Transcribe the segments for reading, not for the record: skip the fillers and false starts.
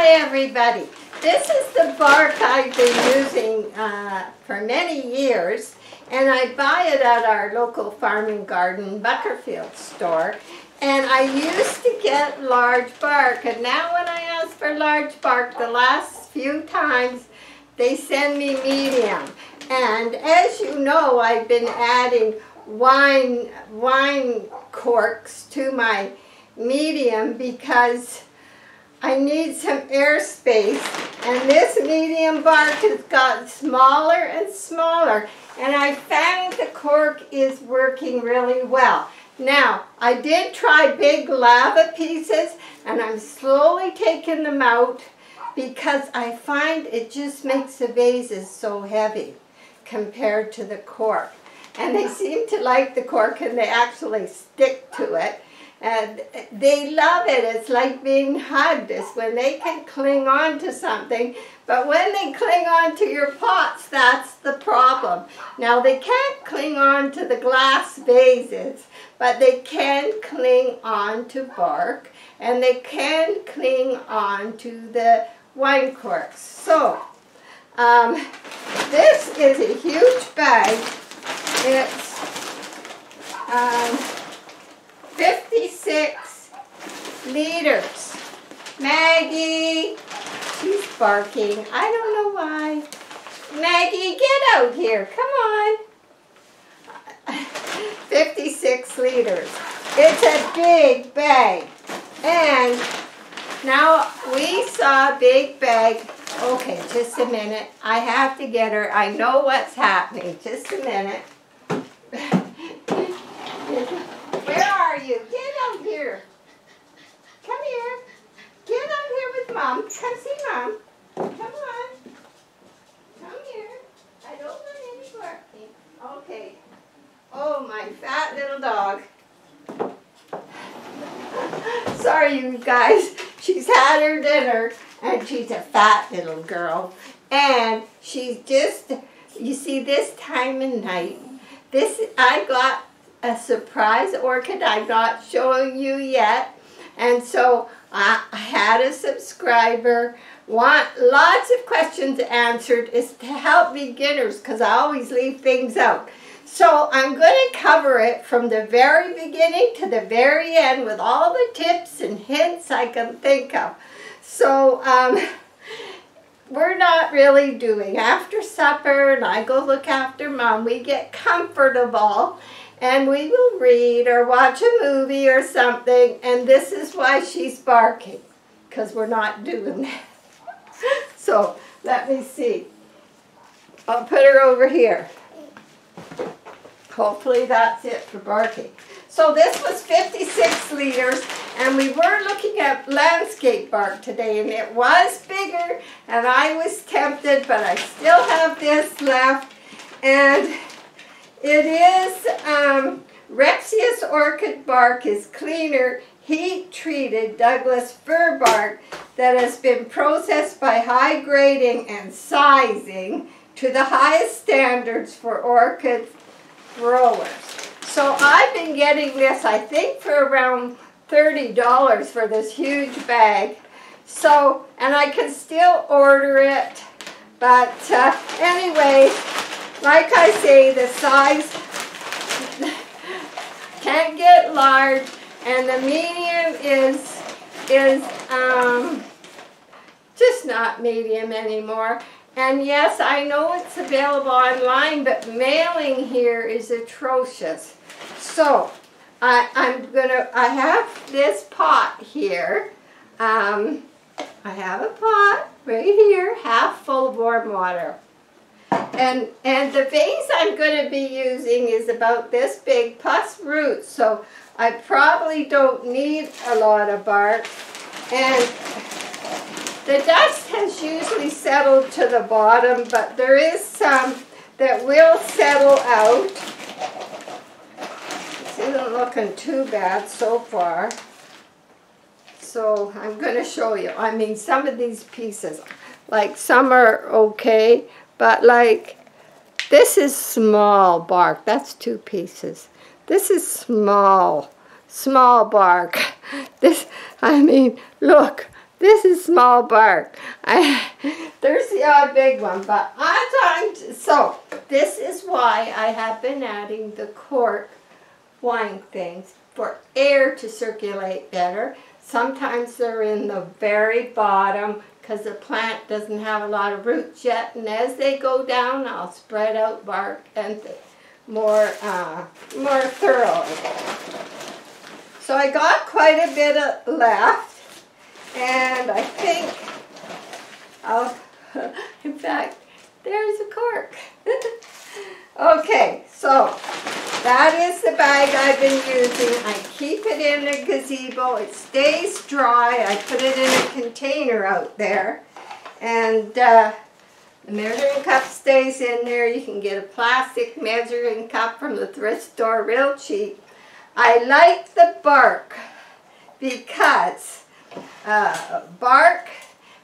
Hi everybody. This is the bark I've been using for many years, and I buy it at our local farm and garden Buckerfield store, and I used to get large bark, and now when I ask for large bark the last few times they send me medium. And as you know, I've been adding wine corks to my medium because I need some airspace, and this medium bark has got smaller and smaller, and I found the cork is working really well. Now, I did try big lava pieces, and I'm slowly taking them out because I find it just makes the vases so heavy compared to the cork. And they seem to like the cork, and they actually stick to it. And they love it. It's like being hugged. It's when they can cling on to something. But when they cling on to your pots, that's the problem. Now, they can't cling on to the glass vases, but they can cling on to bark, and they can cling on to the wine corks. So, this is a huge bag. It's 56 liters. Maggie, she's barking. I don't know why. Maggie, get out here. Come on. 56 liters. It's a big bag. And now we saw a big bag. Okay, just a minute. I have to get her. I know what's happening. Just a minute. Where are you? Get out here. Come here. Get out here with Mom. Come see Mom. Come on. Come here. I don't want any barking. Okay. Oh, my fat little dog. Sorry, you guys. She's had her dinner, and she's a fat little girl. And she's just, you see, this time of night, I got a surprise orchid I'm not showing you yet. And so I had a subscriber want lots of questions answered. Is to help beginners, because I always leave things out. So I'm going to cover it from the very beginning to the very end with all the tips and hints I can think of. So we're not really doing after supper, and I go look after Mom. We get comfortable, and we will read or watch a movie or something, and this is why she's barking, because we're not doing that. So let me see. I'll put her over here. Hopefully that's it for barking. So this was 56 liters, and we were looking at landscape bark today, and it was bigger, and I was tempted, but I still have this left, and it is Rexius orchid bark is cleaner, heat-treated Douglas fir bark that has been processed by high grading and sizing to the highest standards for orchid growers. So I've been getting this, I think, for around $30 for this huge bag. So, and I can still order it, but anyway, like I say, the size can't get large, and the medium is just not medium anymore. And yes, I know it's available online, but mailing here is atrocious. So I have this pot here. I have a pot right here, half full of warm water. And the vase I'm going to be using is about this big, plus roots, so I probably don't need a lot of bark. And the dust has usually settled to the bottom, but there is some that will settle out. This isn't looking too bad so far. So I'm going to show you. I mean, some of these pieces, like some are okay, but like this is small bark. That's 2 pieces. This is small bark. This, I mean, look. This is small bark. There's the odd big one, but so this is why I have been adding the cork wine things for air to circulate better. Sometimes they're in the very bottom because the plant doesn't have a lot of roots yet, and as they go down, I'll spread out bark and more thoroughly. So I got quite a bit left, and I think in fact, there's a cork. Okay, so that is the bag I've been using. I keep it in a gazebo. It stays dry. I put it in a container out there. And the measuring cup stays in there. You can get a plastic measuring cup from the thrift store real cheap. I like the bark because bark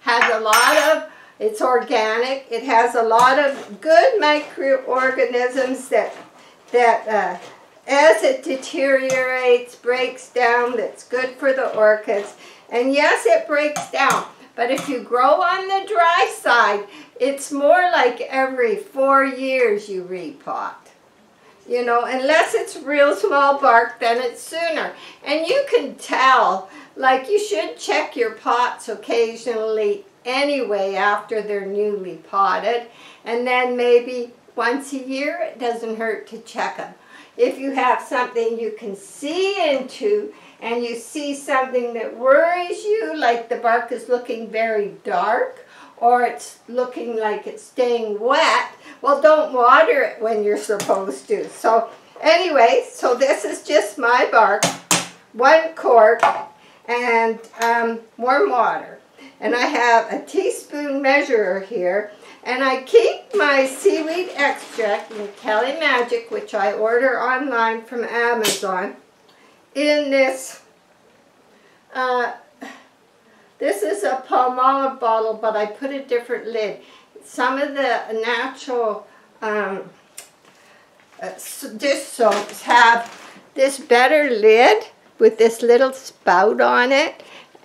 has a lot of, it's organic. It has a lot of good microorganisms that as it deteriorates, breaks down, that's good for the orchids. And yes, it breaks down, but if you grow on the dry side, it's more like every 4 years you repot. You know, unless it's real small bark, then it's sooner. And you can tell, like you should check your pots occasionally anyway after they're newly potted. And then maybe once a year, it doesn't hurt to check them. If you have something you can see into and you see something that worries you, like the bark is looking very dark or it's looking like it's staying wet, well, don't water it when you're supposed to. So anyway, so this is just my bark, 1 quart, and warm water. And I have a teaspoon measurer here. And I keep my seaweed extract in CALiMAGic, which I order online from Amazon, in this, this is a Palmolive bottle, but I put a different lid. Some of the natural dish soaps have this better lid with this little spout on it,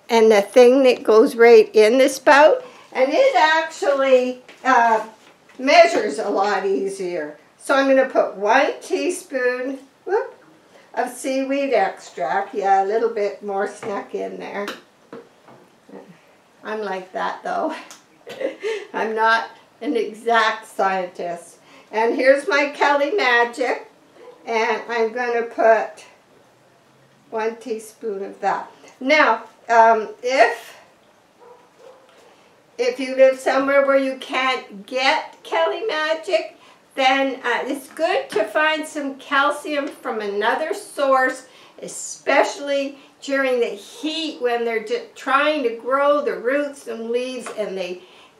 and the thing that goes right in the spout, and it actually measures a lot easier. So I'm going to put 1 teaspoon of seaweed extract. Yeah, a little bit more snuck in there. I'm like that though. I'm not an exact scientist. And here's my CALiMAGic, and I'm going to put 1 teaspoon of that. Now, if you live somewhere where you can't get CALiMAGic, then it's good to find some calcium from another source, especially during the heat when they're just trying to grow the roots and leaves, and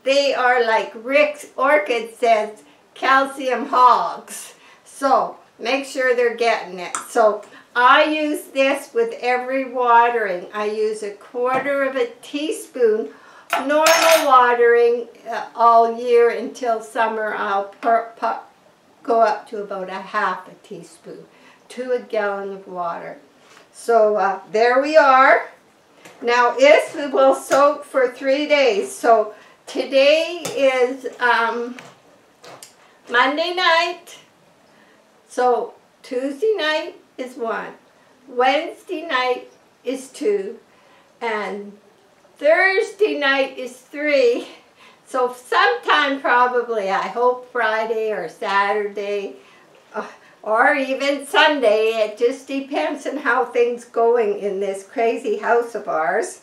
they are, like Rick's Orchid says, calcium hogs. So make sure they're getting it. So I use this with every watering. I use 1/4 teaspoon normal watering all year until summer. I'll go up to about 1/2 teaspoon to a gallon of water. So there we are. Now it will soak for 3 days. So today is Monday night. So Tuesday night is 1. Wednesday night is 2. And Thursday night is 3, so sometime probably, I hope Friday or Saturday or even Sunday. It just depends on how things going in this crazy house of ours.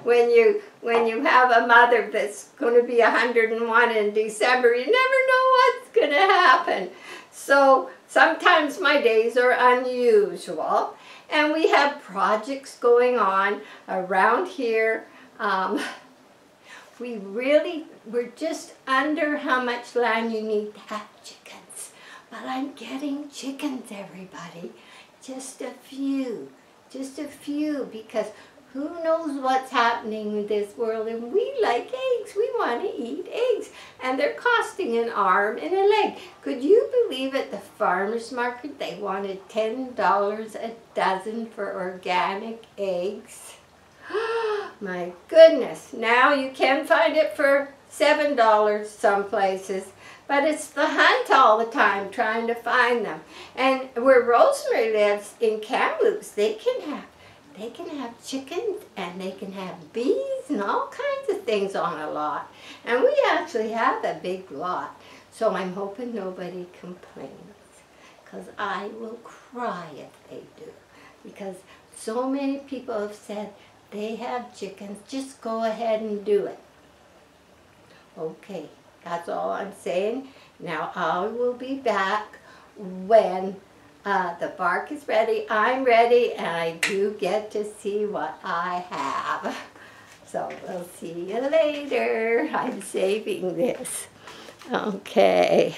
When you have a mother that's going to be 101 in December, you never know what's going to happen. So sometimes my days are unusual. And we have projects going on around here. We're just under how much land you need to have chickens. But I'm getting chickens, everybody. Just a few, because who knows what's happening in this world, and we like eggs. We want to eat eggs, and they're costing an arm and a leg. Could you believe at the farmer's market they wanted $10 a dozen for organic eggs? My goodness, now you can find it for $7 some places, but it's the hunt all the time trying to find them. And where Rosemary lives in Kamloops, they can have chickens and they can have bees and all kinds of things on a lot. And we actually have a big lot, so I'm hoping nobody complains, because I will cry if they do, because so many people have said they have chickens. Just go ahead and do it. Okay, that's all I'm saying. Now I will be back when the bark is ready. I'm ready, and I do get to see what I have. So we'll see you later. I'm saving this. Okay.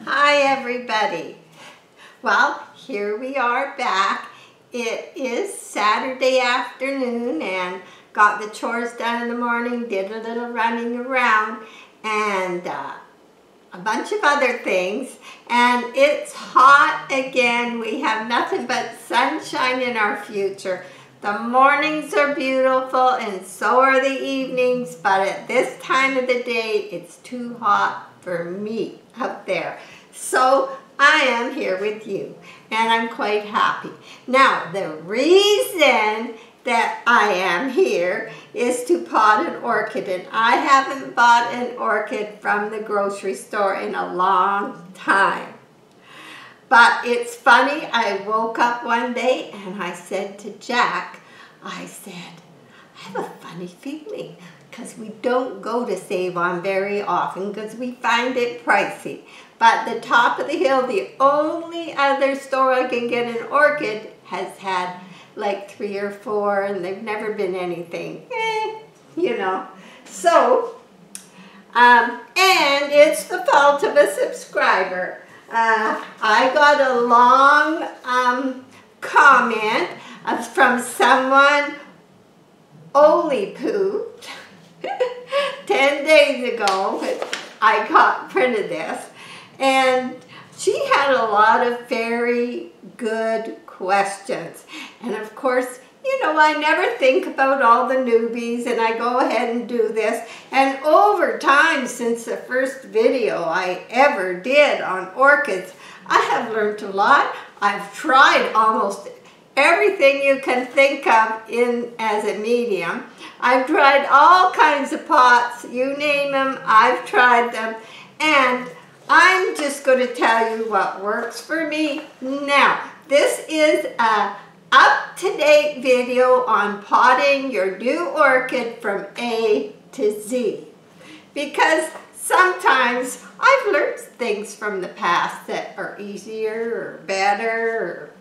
Hi everybody. Well, here we are back. It is Saturday afternoon and got the chores done in the morning, did a little running around and a bunch of other things. And it's hot again. We have nothing but sunshine in our future. The mornings are beautiful and so are the evenings, but at this time of the day, it's too hot for me up there. So I am here with you, and I'm quite happy. Now, the reason that I am here is to pot an orchid, and I haven't bought an orchid from the grocery store in a long time. But it's funny, I woke up one day and I said to Jack, I said, I have a funny feeling, because we don't go to Save On very often because we find it pricey. But the top of the hill, the only other store I can get an orchid, has had like 3 or 4, and they've never been anything, you know. So, and it's the fault of a subscriber. I got a long comment from someone, Olipoo, 10 days ago. I got printed this. And she had a lot of very good questions. And of course, you know, I never think about all the newbies, and I go ahead and do this. And over time, since the first video I ever did on orchids, I have learned a lot. I've tried almost everything you can think of as a medium. I've tried all kinds of pots, you name them, I've tried them. And I'm just going to tell you what works for me. Now, this is a up-to-date video on potting your new orchid from A to Z. Because sometimes I've learned things from the past that are easier or better.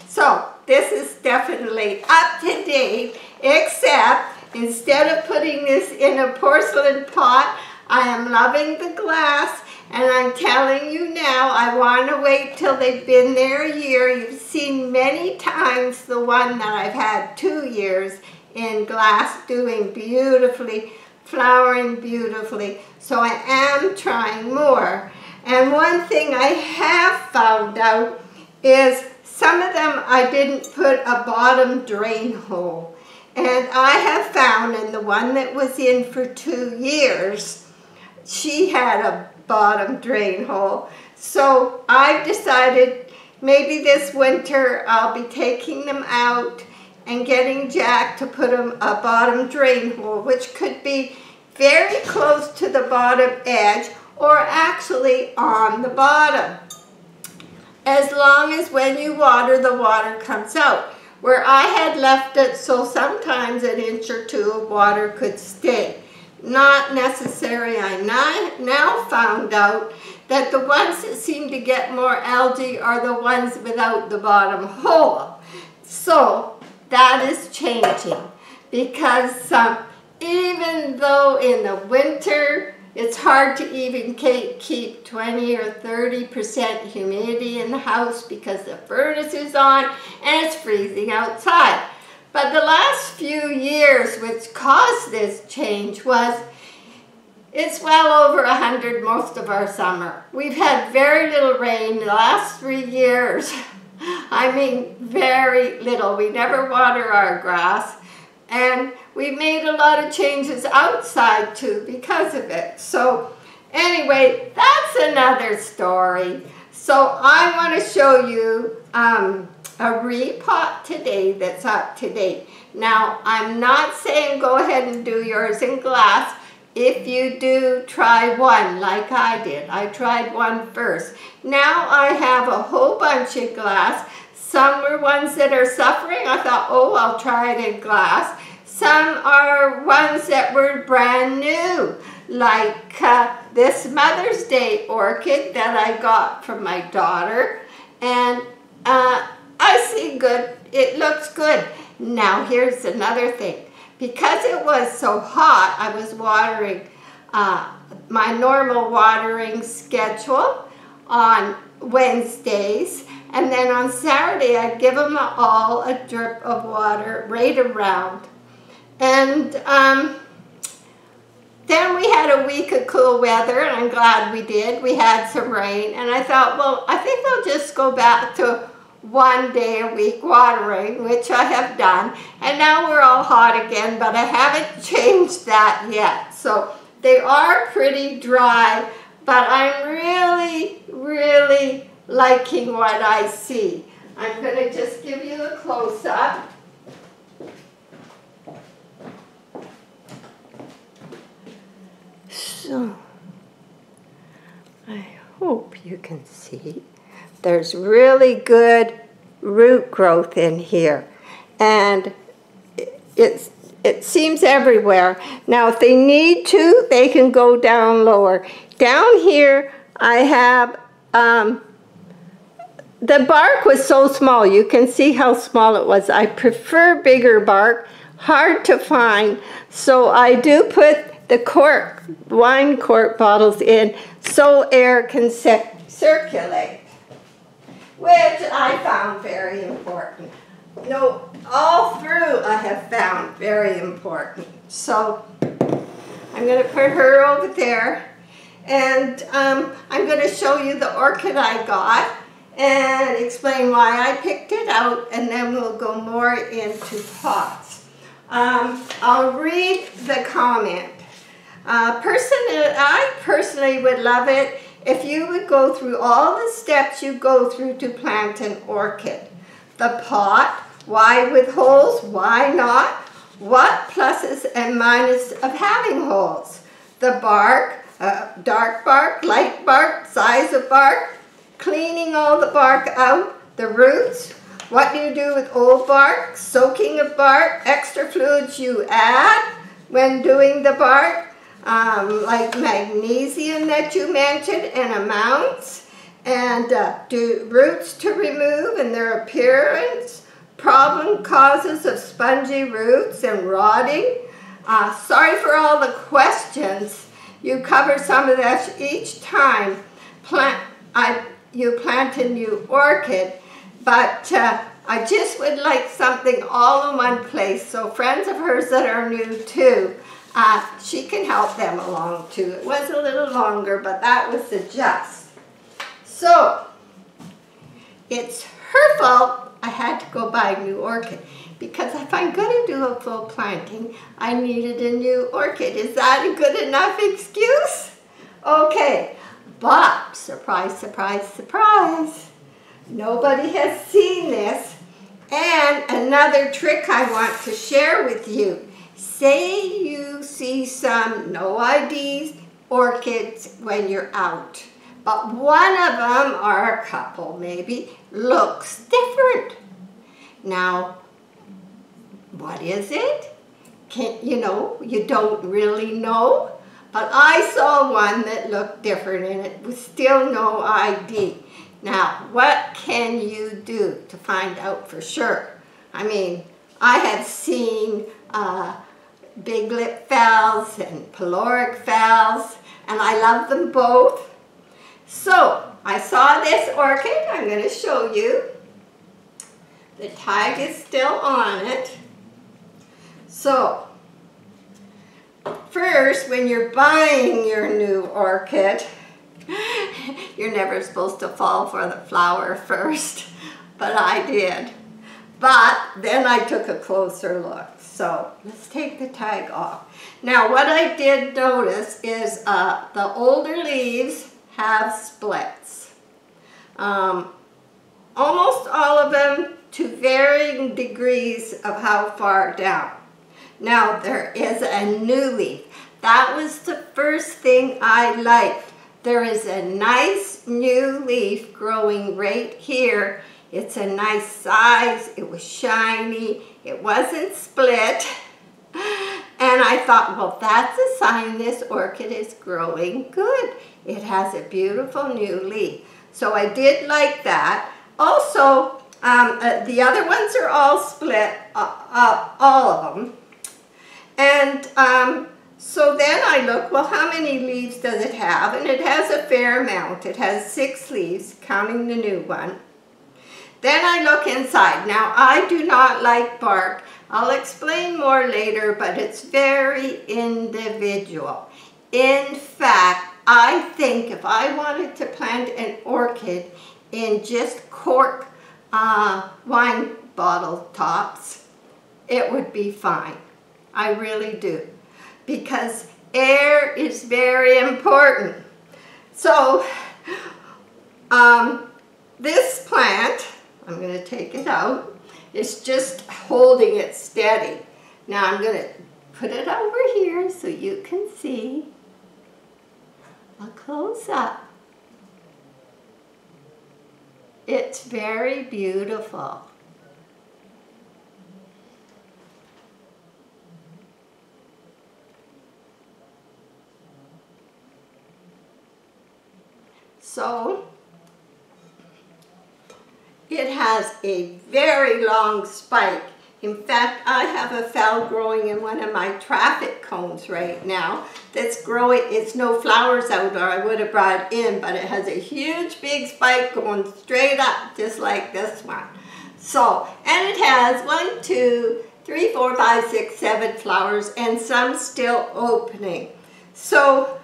So this is definitely up-to-date, except instead of putting this in a porcelain pot, I am loving the glass. And I'm telling you now, I want to wait till they've been there a year. You've seen many times the one that I've had 2 years in glass doing beautifully, flowering beautifully. So I am trying more. And one thing I have found out is some of them I didn't put a bottom drain hole. And I have found, in the one that was in for 2 years, she had a bottom drain hole. So I've decided maybe this winter I'll be taking them out and getting Jack to put them a bottom drain hole, which could be very close to the bottom edge or actually on the bottom. As long as when you water, the water comes out. Where I had left it so sometimes an inch or 2 of water could stay. Not necessary. I now found out that the ones that seem to get more algae are the ones without the bottom hole. So that is changing, because even though in the winter it's hard to even keep 20 or 30% humidity in the house because the furnace is on and it's freezing outside. But the last few years, which caused this change, was It's well over 100 most of our summer. We've had very little rain the last 3 years. I mean, very little. We never water our grass. And we've made a lot of changes outside too because of it. So anyway, that's another story. So I want to show you a repot today that's up to date. Now, I'm not saying go ahead and do yours in glass. If you do, try one like I did. I tried one first. Now I have a whole bunch in glass. Some were ones that are suffering. I thought, oh, I'll try it in glass. Some are ones that were brand new, like this Mother's Day orchid that I got from my daughter. And I see good. It looks good. Now here's another thing. Because it was so hot, I was watering my normal watering schedule on Wednesdays, and then on Saturday I'd give them all a drip of water right around. And then we had a week of cool weather, and I'm glad we did. We had some rain, and I thought, well, I think I'll just go back to 1 day a week watering, which I have done, and now we're all hot again, but I haven't changed that yet. So they are pretty dry, but I'm really, really liking what I see. I'm going to just give you a close-up. So I hope you can see. There's really good root growth in here, and it seems everywhere. Now, if they need to, they can go down lower. Down here, I have, the bark was so small. You can see how small it was. I prefer bigger bark, hard to find, so I do put the cork, wine cork bottles in so air can circulate, which I found very important. No, all through I have found very important. So I'm going to put her over there, and I'm going to show you the orchid I got and explain why I picked it out, and then we'll go more into pots. I'll read the comment. I personally would love it if you would go through all the steps you go through to plant an orchid. The pot, why with holes, why not? What pluses and minuses of having holes? The bark, dark bark, light bark, size of bark, cleaning all the bark out, the roots, what do you do with old bark, soaking of bark, extra fluids you add when doing the bark, like magnesium that you mentioned and amounts, and do roots to remove and their appearance, problem causes of spongy roots and rotting. Sorry for all the questions. You cover some of that each time you plant a new orchid, but I just would like something all in one place. So friends of hers that are new too, she can help them along too. It was a little longer, but that was the gist. So it's her fault I had to go buy a new orchid, because if I'm going to do a full planting, I needed a new orchid. Is that a good enough excuse? Okay, but surprise, surprise, surprise, nobody has seen this. And another trick I want to share with you. Say you see some no IDs orchids when you're out, but one of them, or a couple maybe, looks different. Now, what is it? You don't really know, but I saw one that looked different and it was still no ID. Now, what can you do to find out for sure? I mean, I have seen big lip Phals and Paloric Phals, and I love them both. So, I saw this orchid. I'm going to show you. The tag is still on it. So, first, when you're buying your new orchid, you're never supposed to fall for the flower first, but I did. But then I took a closer look. So let's take the tag off. Now what I did notice is the older leaves have splits. Almost all of them to varying degrees of how far down. Now there is a new leaf. That was the first thing I liked. There is a nice new leaf growing right here. It's a nice size, it was shiny, it wasn't split. And I thought, well, that's a sign this orchid is growing good. It has a beautiful new leaf. So I did like that. Also, the other ones are all split, all of them. And so then I look, well, how many leaves does it have? And it has a fair amount. It has 6 leaves, counting the new one. Then I look inside. Now, I do not like bark. I'll explain more later, but it's very individual. In fact, I think if I wanted to plant an orchid in just cork wine bottle tops, it would be fine. I really do. Because air is very important. So, this plant, I'm going to take it out, it's just holding it steady. Now I'm going to put it over here so you can see a close-up. It's very beautiful. So, it has a very long spike. In fact, I have a Phal growing in one of my traffic cones right now that's growing. It's no flowers out, or I would have brought it in, but it has a huge big spike going straight up, just like this one. So, and it has 1, 2, 3, 4, 5, 6, 7 flowers, and some still opening. So,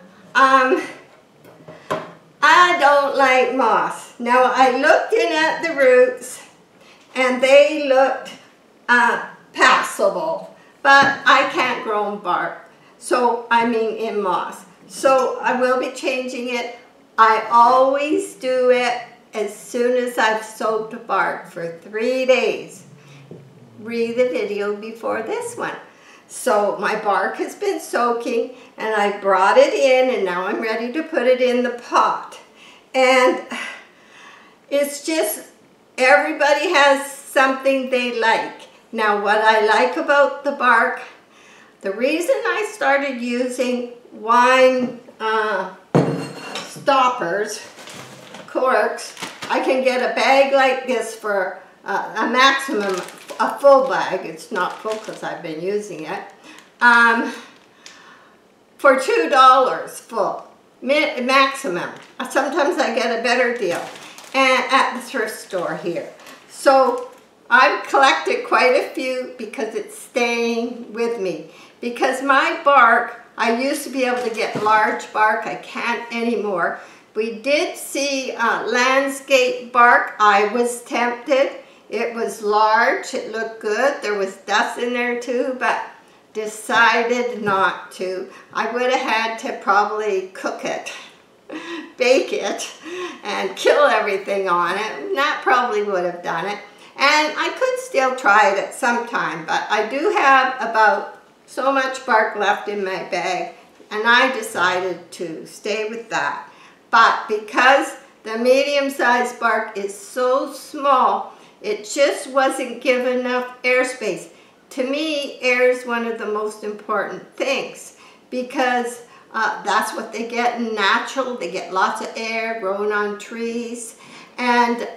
I don't like moss. Now, I looked in at the roots, and they looked passable, but I can't grow in bark. So, I mean in moss. So, I will be changing it. I always do it as soon as I've soaked bark for 3 days. Read the video before this one. So my bark has been soaking, and I brought it in, and now I'm ready to put it in the pot. And it's just, everybody has something they like. Now what I like about the bark, the reason I started using wine stoppers, corks, I can get a bag like this for a maximum, a full bag, it's not full because I've been using it, for $2 full, maximum. Sometimes I get a better deal at the thrift store here. So I've collected quite a few because it's staying with me. Because my bark, I used to be able to get large bark, I can't anymore. We did see landscape bark. I was tempted. It was large, it looked good. There was dust in there too, but decided not to. I would have had to probably cook it, bake it, and kill everything on it. And that probably would have done it. And I could still try it at some time, but I do have about so much bark left in my bag, and I decided to stay with that. But because the medium-sized bark is so small, it just wasn't given enough airspace. To me, air is one of the most important things because that's what they get in natural. They get lots of air growing on trees. And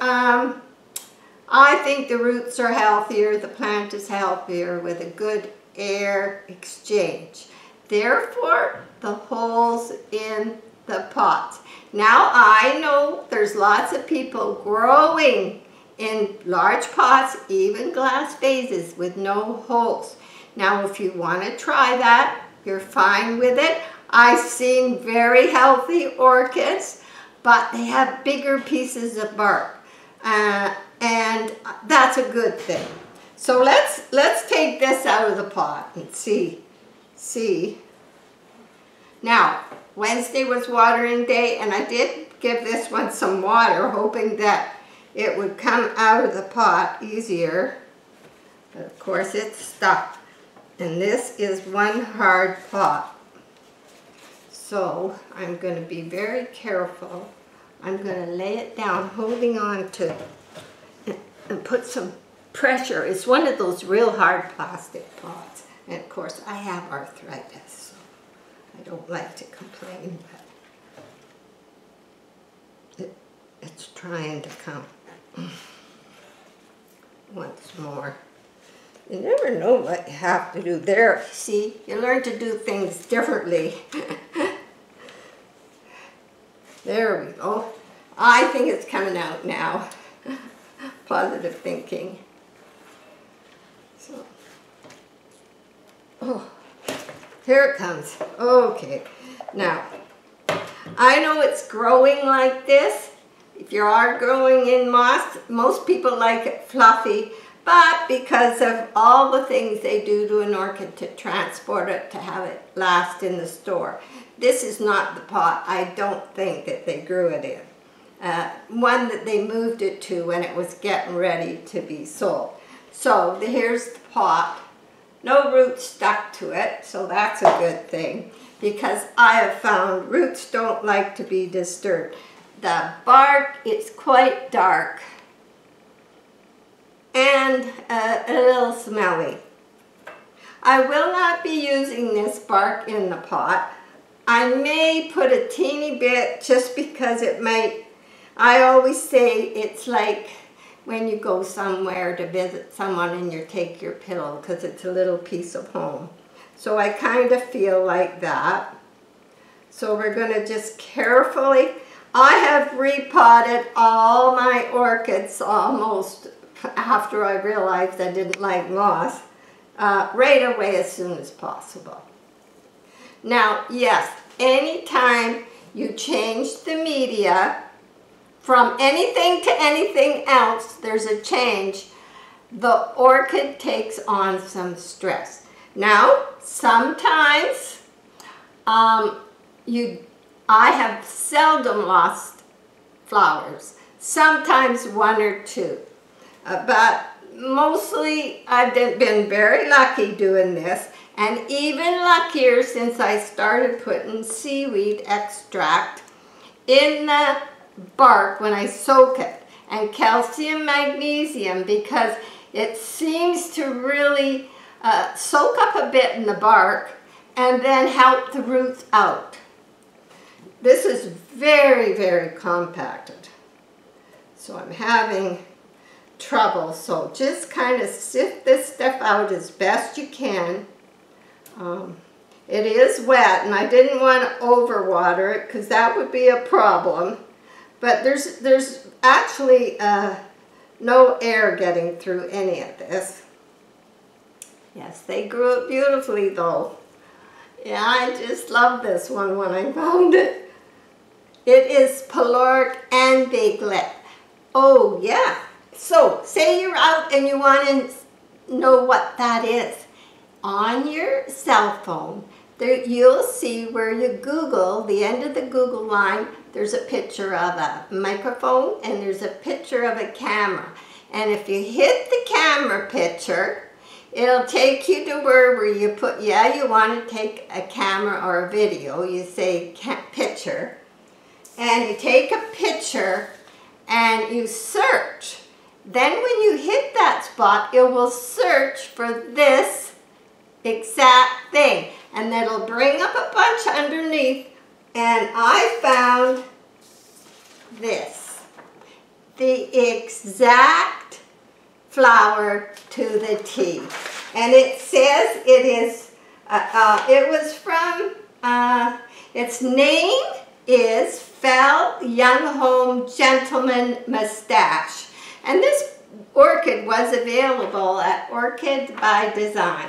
I think the roots are healthier, the plant is healthier with a good air exchange. Therefore, the holes in the pots. Now I know there's lots of people growing in large pots, even glass vases with no holes. Now if you want to try that, you're fine with it. I've seen very healthy orchids, but they have bigger pieces of bark, and that's a good thing. So let's take this out of the pot and see. Now, Wednesday was watering day, and I did give this one some water, hoping that it would come out of the pot easier. But of course it's stuck. And this is one hard pot. So I'm going to be very careful. I'm going to lay it down, holding on to and put some pressure. It's one of those real hard plastic pots. And of course I have arthritis, so I don't like to complain, but it's trying to come. Once more. You never know what you have to do there. See, you learn to do things differently. There we go. I think it's coming out now. Positive thinking. So, oh, here it comes. Okay, now, I know it's growing like this. If you are growing in moss, most people like it fluffy, but because of all the things they do to an orchid to transport it, to have it last in the store, this is not the pot, I don't think, that they grew it in. One that they moved it to when it was getting ready to be sold. So here's the pot. No roots stuck to it, so that's a good thing, because I have found roots don't like to be disturbed. The bark is quite dark and a little smelly. I will not be using this bark in the pot. I may put a teeny bit just because it might, I always say it's like when you go somewhere to visit someone and you take your pillow because it's a little piece of home. So I kind of feel like that. So we're going to just carefully, I have repotted all my orchids almost after I realized I didn't like moss, right away as soon as possible. Now, yes, anytime you change the media from anything to anything else, there's a change, the orchid takes on some stress. Now, sometimes I have seldom lost flowers, sometimes one or two, but mostly I've been very lucky doing this, and even luckier since I started putting seaweed extract in the bark when I soak it, and calcium magnesium, because it seems to really soak up a bit in the bark and then help the roots out. This is very, very compacted, so I'm having trouble. So just kind of sift this stuff out as best you can. It is wet, and I didn't want to overwater it because that would be a problem. But there's actually no air getting through any of this. Yes, they grew it beautifully though. Yeah, I just love this one when I found it. It is Paloric and Baglet. Oh yeah. So say you're out and you want to know what that is. On your cell phone, there, you'll see where you Google, the end of the Google line, there's a picture of a microphone and there's a picture of a camera. And if you hit the camera picture, it'll take you to where you put, yeah, you want to take a camera or a video, you say picture, and you take a picture and you search. Then when you hit that spot, it will search for this exact thing, and that'll bring up a bunch underneath, and I found this, the exact flower to the T, and it says it is, it was from, its name is Phal Younghome Gentleman Moustache, and this orchid was available at Orchid by Design.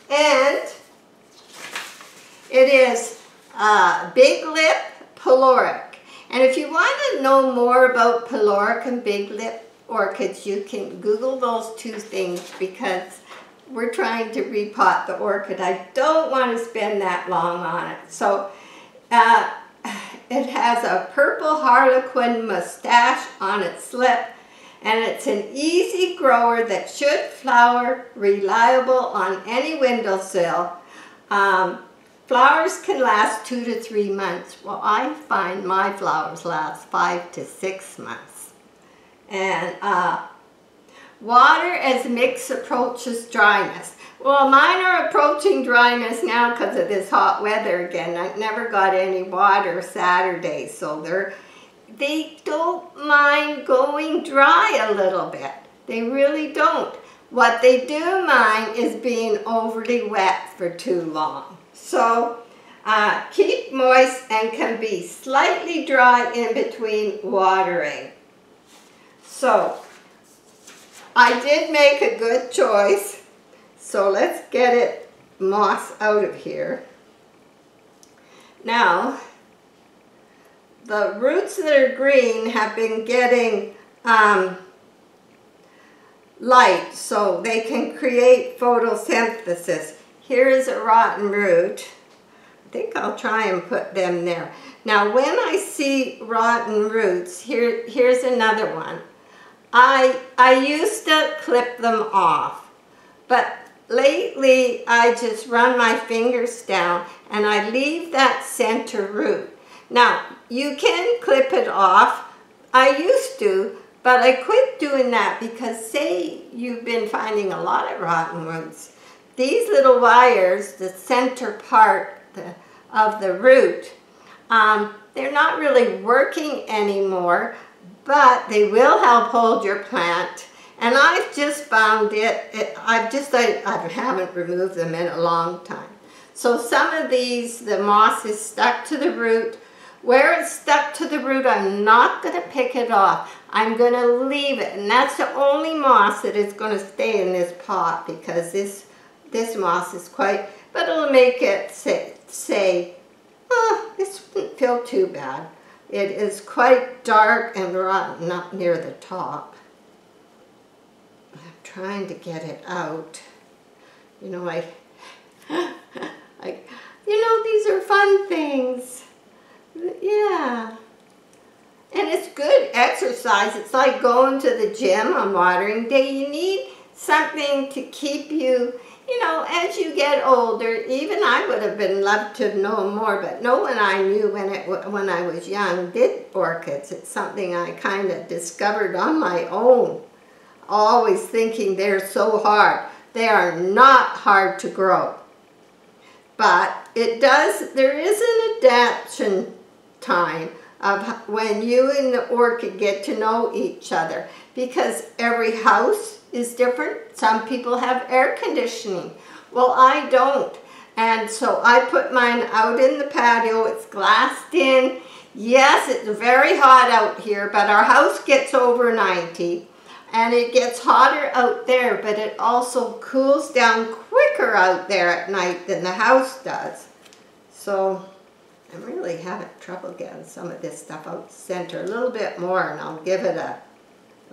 And It is Big Lip Paloric. And if you want to know more about Paloric and Big Lip orchids, you can Google those two things, because we're trying to repot the orchid. I don't want to spend that long on it. So it has a purple harlequin mustache on its lip, and it's an easy grower that should flower reliable on any windowsill. Flowers can last 2 to 3 months. Well, I find my flowers last 5 to 6 months. And water as mix approaches dryness. Well, mine are approaching dryness now because of this hot weather again. I never got any water Saturday, so they don't mind going dry a little bit. They really don't. What they do mind is being overly wet for too long. So keep moist and can be slightly dry in between watering. So I did make a good choice. So let's get it moss out of here. Now, the roots that are green have been getting light so they can create photosynthesis. Here is a rotten root. I think I'll try and put them there. Now, when I see rotten roots, here's another one. I used to clip them off, but lately I just run my fingers down and I leave that center root. Now, you can clip it off. I used to, but I quit doing that because say you've been finding a lot of rotten roots. These little wires, the center part of the root, they're not really working anymore, but they will help hold your plant. And I've just found I haven't removed them in a long time. So some of these, the moss is stuck to the root. Where it's stuck to the root, I'm not going to pick it off. I'm going to leave it. And that's the only moss that is going to stay in this pot, because this moss is quite, but it'll make it say, oh, this wouldn't feel too bad. It is quite dark and rotten up near the top. I'm trying to get it out. You know, these are fun things. Yeah. And it's good exercise. It's like going to the gym on watering day. You need something to keep you, as you get older. Even I would have been loved to know more, but no one I knew when I was young did orchids. It's something I kind of discovered on my own, always thinking they're so hard. They are not hard to grow, but there is an adaptation time of when you and the orchid get to know each other, because every house is different. Some people have air conditioning. Well, I don't. And so I put mine out in the patio. It's glassed in. Yes, it's very hot out here, but our house gets over 90. And it gets hotter out there, but it also cools down quicker out there at night than the house does. So I'm really having trouble getting some of this stuff out center. A little bit more, and I'll give it a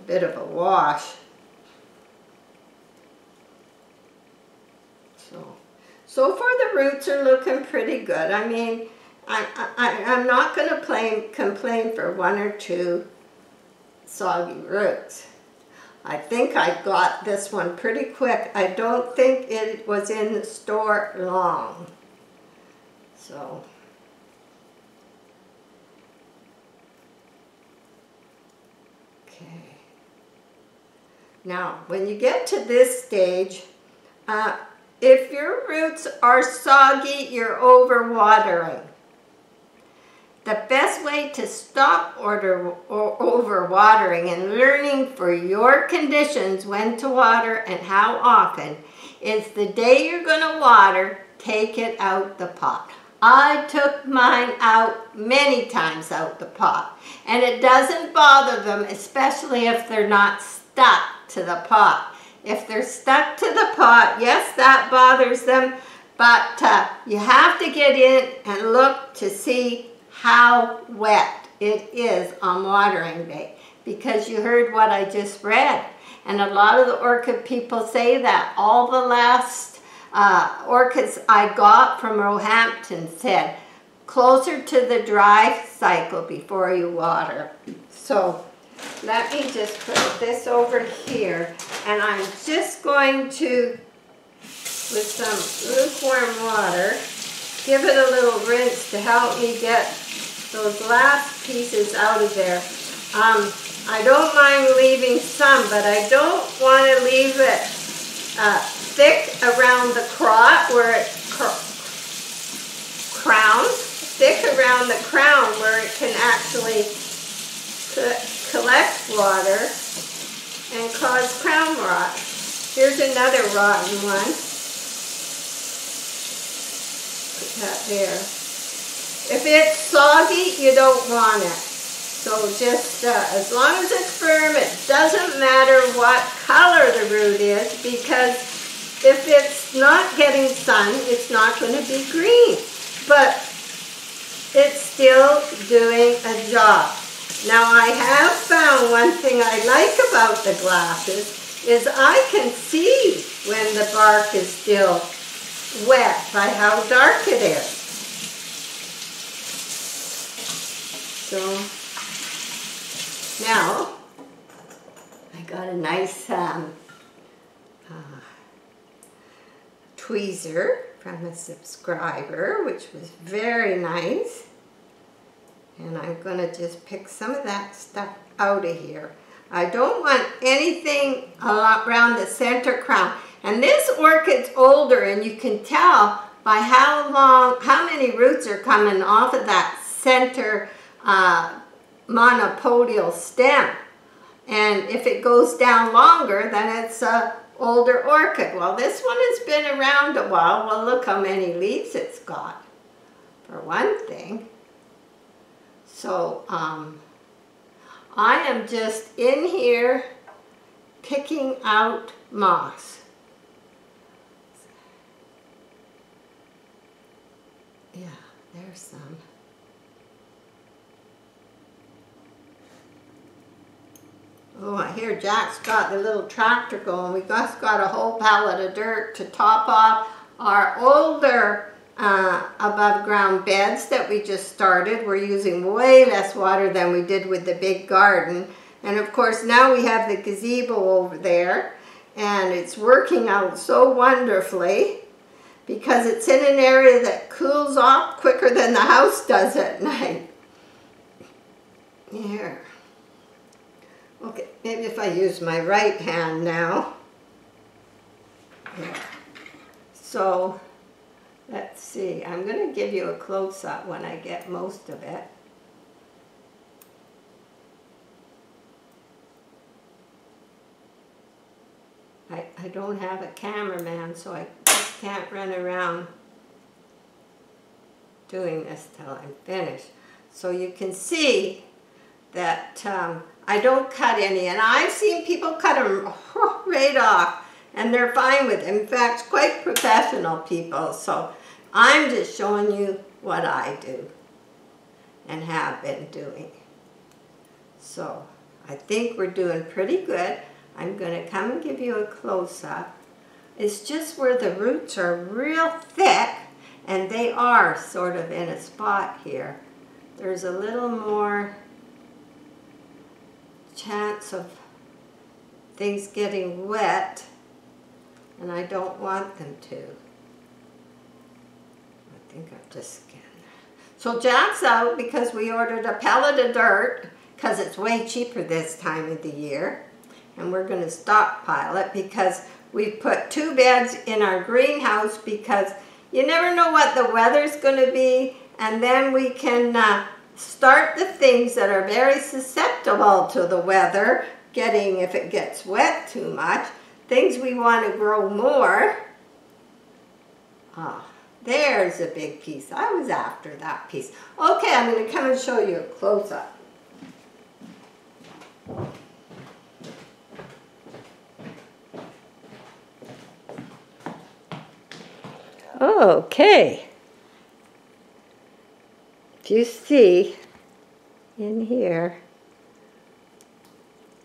bit of a wash. So far the roots are looking pretty good. I mean, I'm not going to complain for 1 or 2 soggy roots. I think I got this one pretty quick. I don't think it was in the store long. So, okay. Now, when you get to this stage, if your roots are soggy, you're overwatering. The best way to stop overwatering and learning for your conditions when to water and how often is the day you're going to water, take it out the pot. I took mine out many times out the pot, and it doesn't bother them, especially if they're not stuck to the pot. If they're stuck to the pot, yes, that bothers them, But you have to get in and look to see how wet it is on watering day, because you heard what I just read. And a lot of the orchid people say that. All the last orchids I got from Roehampton said, closer to the dry cycle before you water. So let me just put this over here, and I'm just going to, with some lukewarm water, give it a little rinse to help me get those last pieces out of there. I don't mind leaving some, but I don't want to leave it thick around the crotch where it crowns, thick around the crown where it can actually collect water and cause crown rot. Here's another rotten one. Put that there. If it's soggy, you don't want it. So just as long as it's firm, it doesn't matter what color the root is, because if it's not getting sun, it's not going to be green. But it's still doing a job. Now I have found one thing I like about the glasses is I can see when the bark is still wet by how dark it is. So now I got a nice tweezer from a subscriber, which was very nice. And I'm going to just pick some of that stuff out of here. I don't want anything around the center crown. And this orchid's older, and you can tell by how many roots are coming off of that center monopodial stem. And if it goes down longer, then it's a older orchid. Well, this one has been around a while. Well, look how many leaves it's got, for one thing. So I am just in here picking out moss. Yeah, there's some. Oh, I hear Jack's got the little tractor going. We just got a whole pallet of dirt to top off our older above ground beds that we just started. We're using way less water than we did with the big garden. And of course now we have the gazebo over there, and it's working out so wonderfully because it's in an area that cools off quicker than the house does at night. Here. Okay, maybe if I use my right hand now. Here. So let's see, I'm going to give you a close-up when I get most of it. I don't have a cameraman, so I just can't run around doing this till I'm finished. So you can see that I don't cut any, and I've seen people cut them right off, and they're fine with it. In fact, quite professional people. So I'm just showing you what I do and have been doing. So I think we're doing pretty good. I'm going to come and give you a close-up. It's just where the roots are real thick, and they are sort of in a spot here. There's a little more chance of things getting wet, and I don't want them to. I think I've just scanned that. So Jack's out because we ordered a pallet of dirt because it's way cheaper this time of the year, and we're going to stockpile it because we put 2 beds in our greenhouse because you never know what the weather's going to be, and then we can start the things that are very susceptible to the weather, getting, if it gets wet too much, things we want to grow more. Ah, there's a big piece. I was after that piece. Okay, I'm going to come and show you a close-up. Okay. If you see in here,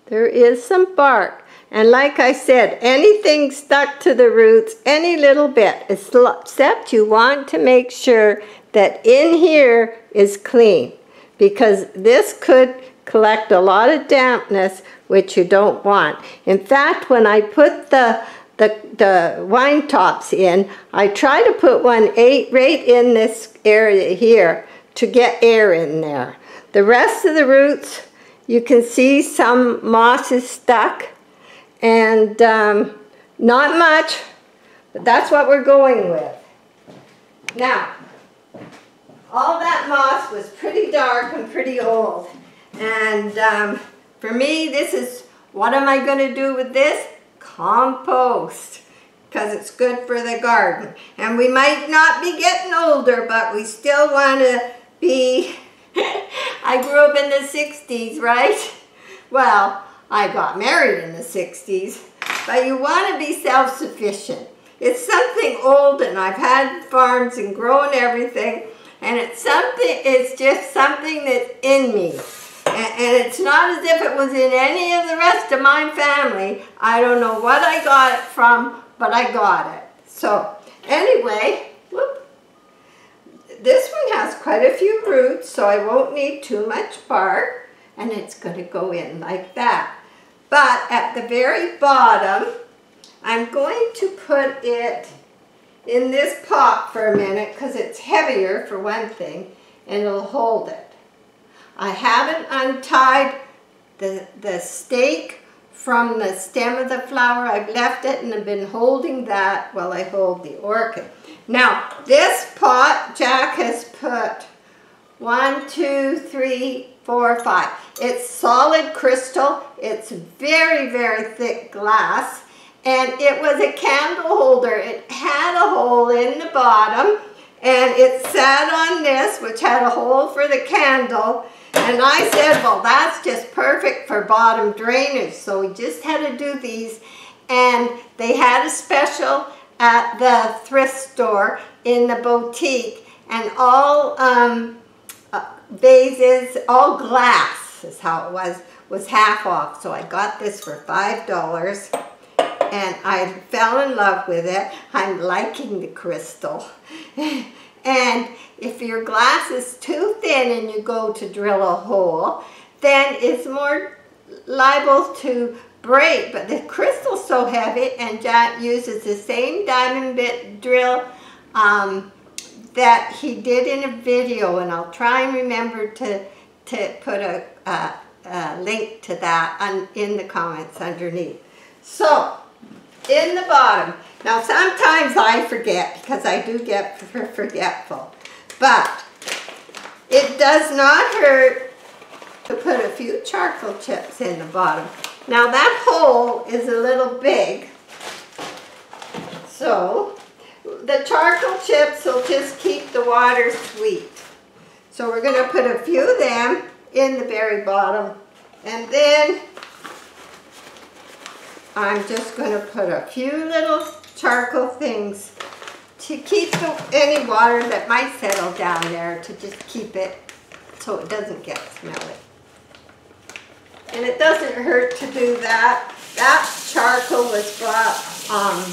there is some bark. And like I said, anything stuck to the roots, any little bit, except you want to make sure that in here is clean, because this could collect a lot of dampness, which you don't want. In fact, when I put the wine tops in, I try to put one right in this area here to get air in there. The rest of the roots, you can see some moss is stuck, and not much, but that's what we're going with. Now, all that moss was pretty dark and pretty old, and for me, this is, what am I going to do with this? Compost, because it's good for the garden. And we might not be getting older, but we still want to be, I grew up in the 60s, right? Well, I got married in the 60s, but you want to be self-sufficient. It's something old, and I've had farms and grown everything, and it's just something that's in me. And it's not as if it was in any of the rest of my family. I don't know what I got it from, but I got it. So anyway, whoop. This one has quite a few roots, so I won't need too much bark, and it's going to go in like that. But at the very bottom, I'm going to put it in this pot for a minute, because it's heavier for one thing, and it'll hold it. I haven't untied the stake from the stem of the flower. I've left it, and I've been holding that while I hold the orchid. Now, this pot, Jack has put 1, 2, 3, 4, 5. It's solid crystal. It's very, very thick glass. And it was a candle holder. It had a hole in the bottom, and it sat on this, which had a hole for the candle. And I said, well, that's just perfect for bottom drainage. So we just had to do these. And they had a special at the thrift store in the boutique. And all vases, all glass is how it was half off. So I got this for $5. And I fell in love with it. I'm liking the crystal. And if your glass is too thin and you go to drill a hole, then it's more liable to break. But the crystal's so heavy, and Jack uses the same diamond bit drill that he did in a video, and I'll try and remember to put a link to that in the comments underneath. So, in the bottom, now sometimes I forget, because I do get forgetful, but it does not hurt to put a few charcoal chips in the bottom. Now that hole is a little big, so the charcoal chips will just keep the water sweet. So we're going to put a few of them in the very bottom, and then I'm just going to put a few little charcoal things to keep any water that might settle down there, to just keep it so it doesn't get smelly. And it doesn't hurt to do that. That charcoal was bought on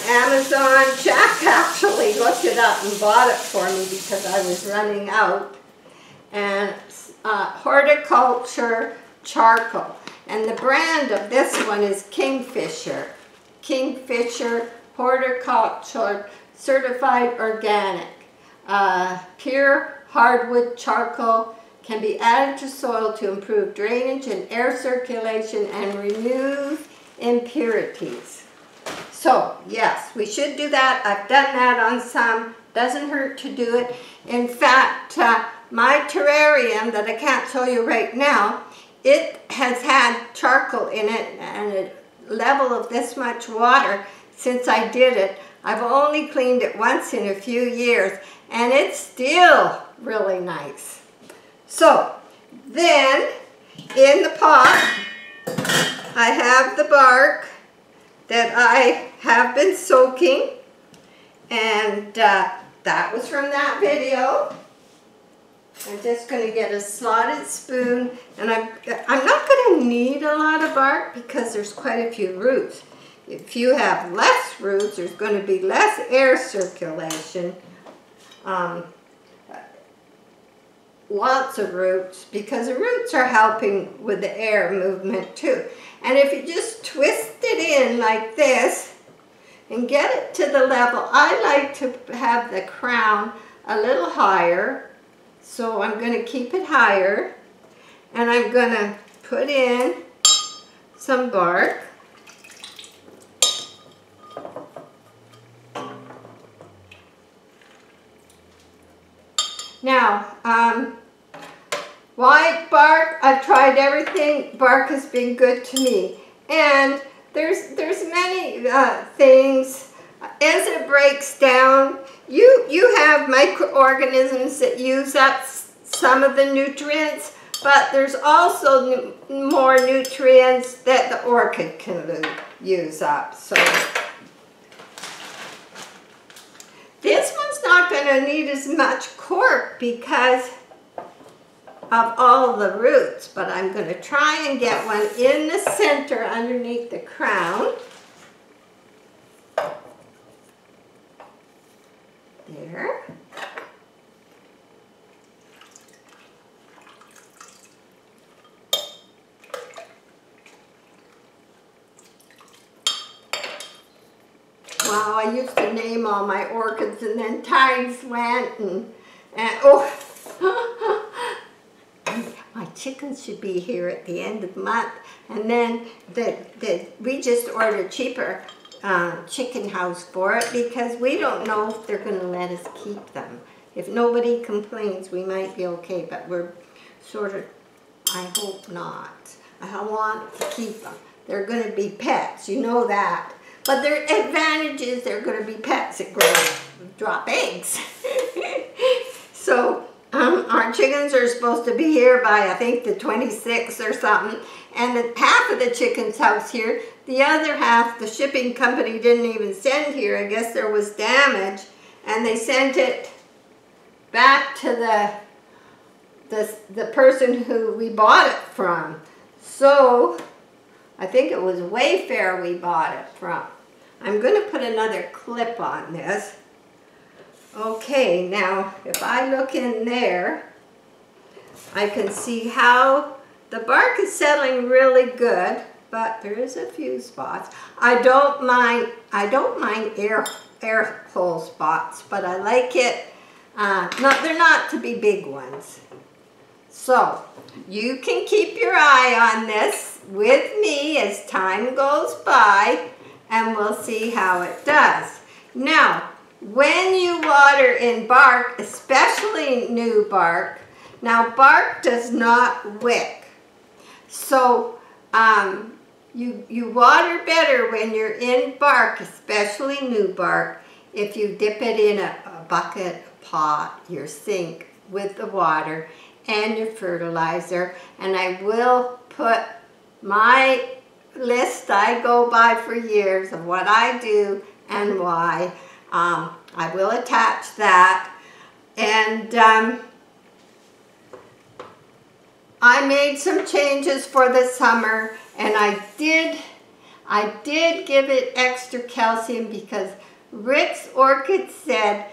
Amazon. Jack actually looked it up and bought it for me because I was running out. And horticulture charcoal. And the brand of this one is Kingfisher. Kingfisher Horticulture Certified Organic. Pure hardwood charcoal can be added to soil to improve drainage and air circulation and remove impurities. So, yes, we should do that. I've done that on some. Doesn't hurt to do it. In fact, my terrarium that I can't show you right now, it has had charcoal in it and a level of this much water since I did it. I've only cleaned it once in a few years, and it's still really nice. So then in the pot, I have the bark that I have been soaking, And that was from that video. I'm just going to get a slotted spoon, and I'm not going to need a lot of bark because there's quite a few roots. If you have less roots, there's going to be less air circulation. Lots of roots, because the roots are helping with the air movement too. And if you just twist it in like this and get it to the level, I like to have the crown a little higher, so I'm going to keep it higher, and I'm going to put in some bark. Now, why bark? I've tried everything. Bark has been good to me. And there's many things. As it breaks down, you have microorganisms that use up some of the nutrients, but there's also more nutrients that the orchid can use up. So this one's not going to need as much cork because of all the roots, but I'm going to try and get one in the center underneath the crown. There. Wow, I used to name all my orchids, and then times went and oh, my chickens should be here at the end of the month. And then we just ordered cheaper chicken house for it because we don't know if they're going to let us keep them. If nobody complains, we might be okay, but we're sort of, I hope not. I want to keep them. They're going to be pets, you know that. But their advantage is they're going to be pets that drop eggs. So our chickens are supposed to be here by, I think, the 26th or something. And half of the chickens' house here, the other half, the shipping company didn't even send here. I guess there was damage. And they sent it back to the person who we bought it from. So I think it was Wayfair we bought it from. I'm going to put another clip on this. Okay, now if I look in there, I can see how the bark is settling really good, but there is a few spots. I don't mind air hole spots, but I like it. They're not to be big ones. So you can keep your eye on this with me as time goes by, and we'll see how it does. Now, when you water in bark, especially new bark, now bark does not wick. So you water better when you're in bark, especially new bark, if you dip it in a bucket, a pot, your sink with the water and your fertilizer. And I will put my list I go by for years of what I do and why. I will attach that. And I made some changes for the summer, and I did give it extra calcium because Rick's Orchid said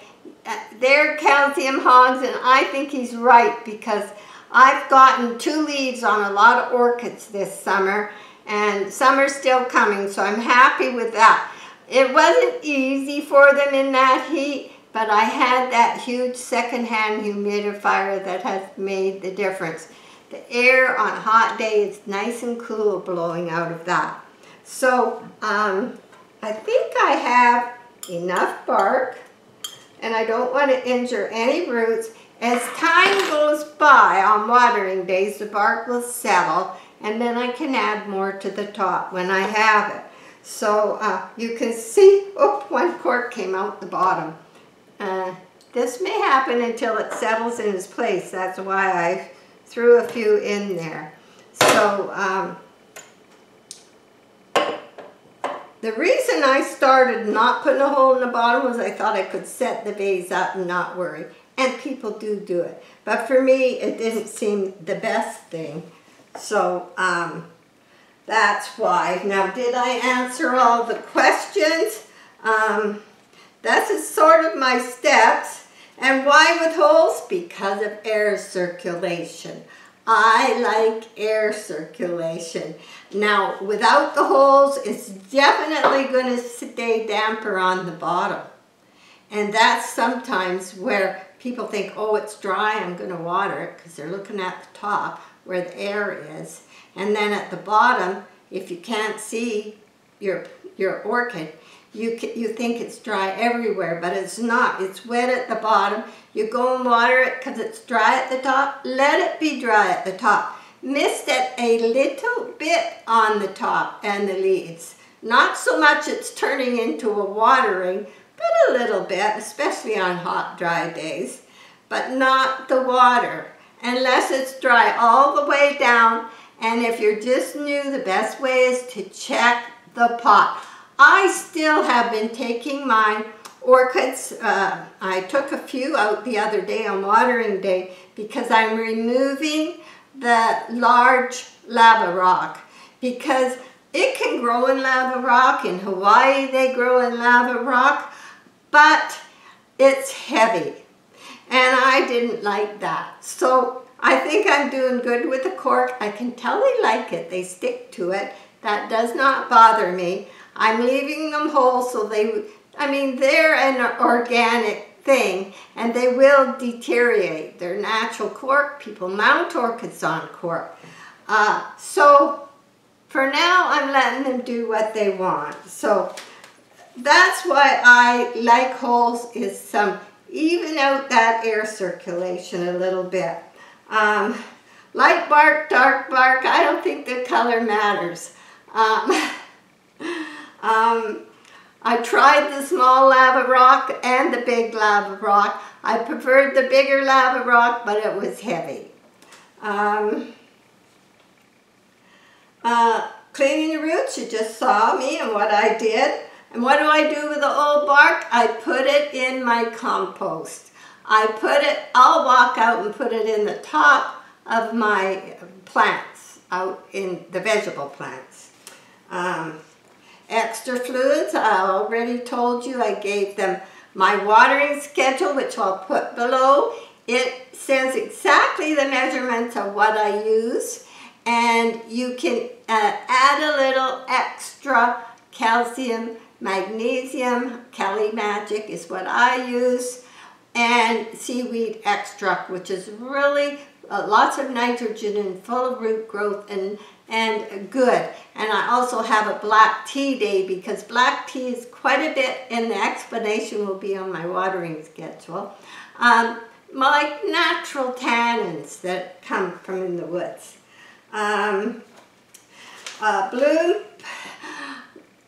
they're calcium hogs, and I think he's right because I've gotten 2 leaves on a lot of orchids this summer, and summer's still coming, so I'm happy with that. It wasn't easy for them in that heat, but I had that huge secondhand humidifier that has made the difference. The air on a hot day is nice and cool blowing out of that. So I think I have enough bark, and I don't want to injure any roots. As time goes by on watering days, the bark will settle, and then I can add more to the top when I have it. So you can see, oh, one cork came out the bottom. This may happen until it settles in its place. That's why I threw a few in there. So the reason I started not putting a hole in the bottom was I thought I could set the vase up and not worry. And people do it. But for me, it didn't seem the best thing. So that's why. Now, did I answer all the questions? This is sort of my steps. And why with holes? Because of air circulation. I like air circulation. Now, without the holes, it's definitely going to stay damper on the bottom. And that's sometimes where people think, oh, it's dry, I'm going to water it, because they're looking at the top where the air is. And then at the bottom, if you can't see your orchid, you think it's dry everywhere, but it's not. It's wet at the bottom. You go and water it because it's dry at the top. Let it be dry at the top. Mist it a little bit on the top and the leaves. Not so much it's turning into a watering, but a little bit, especially on hot, dry days. But not the water, unless it's dry all the way down. And if you're just new, the best way is to check the pot. I still have been taking my orchids. I took a few out the other day on watering day because I'm removing the large lava rock, because it can grow in lava rock. In Hawaii they grow in lava rock, but it's heavy and I didn't like that. So I think I'm doing good with the cork. I can tell they like it. They stick to it. That does not bother me. I'm leaving them whole so they're an organic thing and they will deteriorate. They're natural cork. People mount orchids on cork. So for now I'm letting them do what they want. So that's why I like holes, is some even out that air circulation a little bit. Light bark, dark bark, I don't think the color matters. I tried the small lava rock and the big lava rock. I preferred the bigger lava rock, but it was heavy. Cleaning the roots, you just saw me and what I did. And what do I do with the old bark? I put it in my compost. I'll walk out and put it in the top of my plants, out in the vegetable plants. Extra fluids, I already told you I gave them my watering schedule, which I'll put below. It says exactly the measurements of what I use, and you can add a little extra calcium, magnesium. CALiMAGic is what I use, and seaweed extract, which is really lots of nitrogen and full of root growth and good. And I also have a black tea day, because black tea is quite a bit, and the explanation will be on my watering schedule. Like natural tannins that come from in the woods. Bloom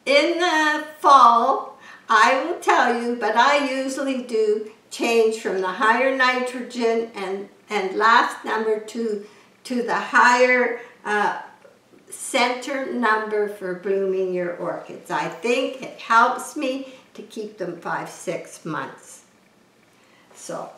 in the fall, I will tell you, but I usually do change from the higher nitrogen and last number to the higher center number for blooming your orchids. I think it helps me to keep them 5-6 months. So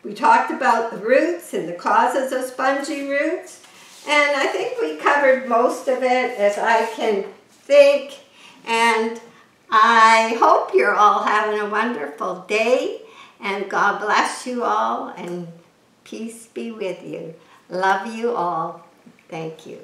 we talked about the roots and the causes of spongy roots, and I think we covered most of it as I can think, and I hope you're all having a wonderful day, and God bless you all, and peace be with you. Love you all. Thank you.